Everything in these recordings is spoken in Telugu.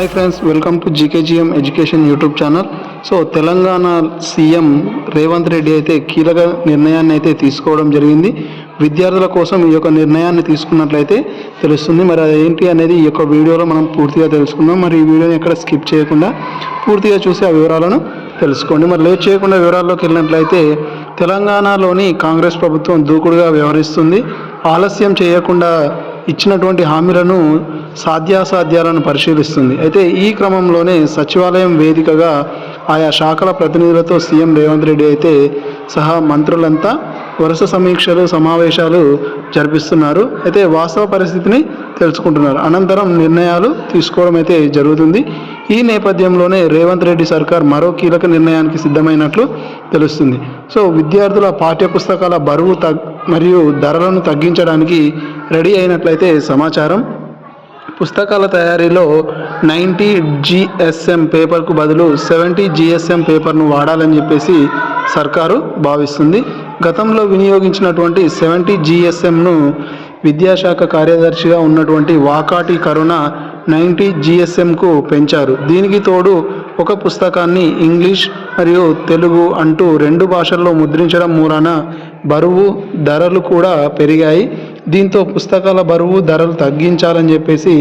Hi friends, welcome to G K G M education YouTube channel. So Telangana CM Revanth Reddy అయితే కీలక నిర్ణయాన్ని అయితే తీసుకోవడం జరిగింది. విద్యార్థుల కోసం ఈ యొక్క నిర్ణయాన్ని తీసుకున్నట్లయితే తెలుస్తుంది. మరి అదేంటి అనేది ఈ యొక్క వీడియోలో మనం పూర్తిగా తెలుసుకుందాం. మరి ఈ వీడియోని ఎక్కడ స్కిప్ చేయకుండా పూర్తిగా చూసి ఆ వివరాలను తెలుసుకోండి. మరి లేట్ చేయకుండా వివరాల్లోకి వెళ్ళినట్లయితే తెలంగాణలోని కాంగ్రెస్ ప్రభుత్వం దూకుడుగా వ్యవహరిస్తుంది. ఆలస్యం చేయకుండా ఇచ్చినటువంటి హామీలను సాధ్యాసాధ్యాలను పరిశీలిస్తుంది. అయితే ఈ క్రమంలోనే సచివాలయం వేదికగా ఆయా శాఖల ప్రతినిధులతో సీఎం రేవంత్ రెడ్డి అయితే సహా మంత్రులంతా వరుస సమీక్షలు సమావేశాలు జరిపిస్తున్నారు. అయితే వాస్తవ పరిస్థితిని తెలుసుకుంటున్నారు. అనంతరం నిర్ణయాలు తీసుకోవడం అయితే జరుగుతుంది. ఈ నేపథ్యంలోనే రేవంత్ రెడ్డి సర్కార్ మరో కీలక నిర్ణయానికి సిద్ధమైనట్లు తెలుస్తుంది. సో విద్యార్థుల పాఠ్యపుస్తకాల బరువు మరియు ధరలను తగ్గించడానికి రెడీ అయినట్లయితే సమాచారం. పుస్తకాల తయారీలో 90 GSM పేపర్కు బదులు 70 GSM పేపర్ను వాడాలని చెప్పేసి సర్కారు భావిస్తుంది. గతంలో వినియోగించినటువంటి 70 GSMను విద్యాశాఖ కార్యదర్శిగా ఉన్నటువంటి వాకాటి కరుణ 90 GSMకు పెంచారు. దీనికి తోడు ఒక పుస్తకాన్ని ఇంగ్లీష్ మరియు తెలుగు అంటూ 2 భాషల్లో ముద్రించడం మూలాన బరువు ధరలు కూడా పెరిగాయి. దీంతో పుస్తకాల బరువు ధరలు తగ్గించాలని చెప్పేసి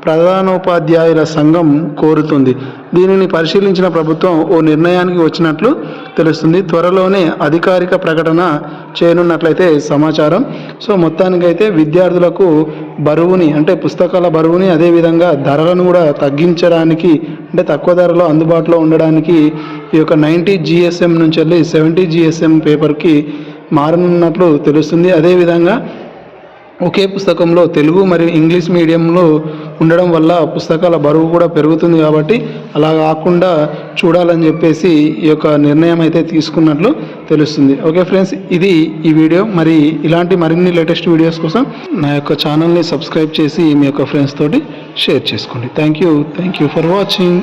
ప్రధానోపాధ్యాయుల సంఘం కోరుతుంది. దీనిని పరిశీలించిన ప్రభుత్వం ఓ నిర్ణయానికి వచ్చినట్లు తెలుస్తుంది. త్వరలోనే అధికారిక ప్రకటన చేయనున్నట్లయితే సమాచారం. సో మొత్తానికైతే విద్యార్థులకు బరువుని అంటే పుస్తకాల బరువుని అదేవిధంగా ధరలను కూడా తగ్గించడానికి అంటే తక్కువ ధరలో అందుబాటులో ఉండడానికి ఈ యొక్క 90 GSM నుంచి వెళ్ళి 70 GSM పేపర్కి మారనున్నట్లు తెలుస్తుంది. అదేవిధంగా ఒకే పుస్తకంలో తెలుగు మరియు ఇంగ్లీష్ మీడియంలో ఉండడం వల్ల పుస్తకాల బరువు కూడా పెరుగుతుంది. కాబట్టి అలా కాకుండా చూడాలని చెప్పేసి ఈ యొక్క నిర్ణయం అయితే తీసుకున్నట్లు తెలుస్తుంది. ఓకే ఫ్రెండ్స్, ఇది ఈ వీడియో. మరి ఇలాంటి మరిన్ని లేటెస్ట్ వీడియోస్ కోసం నా యొక్క ఛానల్ని సబ్స్క్రైబ్ చేసి మీ యొక్క ఫ్రెండ్స్ తోటి షేర్ చేసుకోండి. Thank you for watching.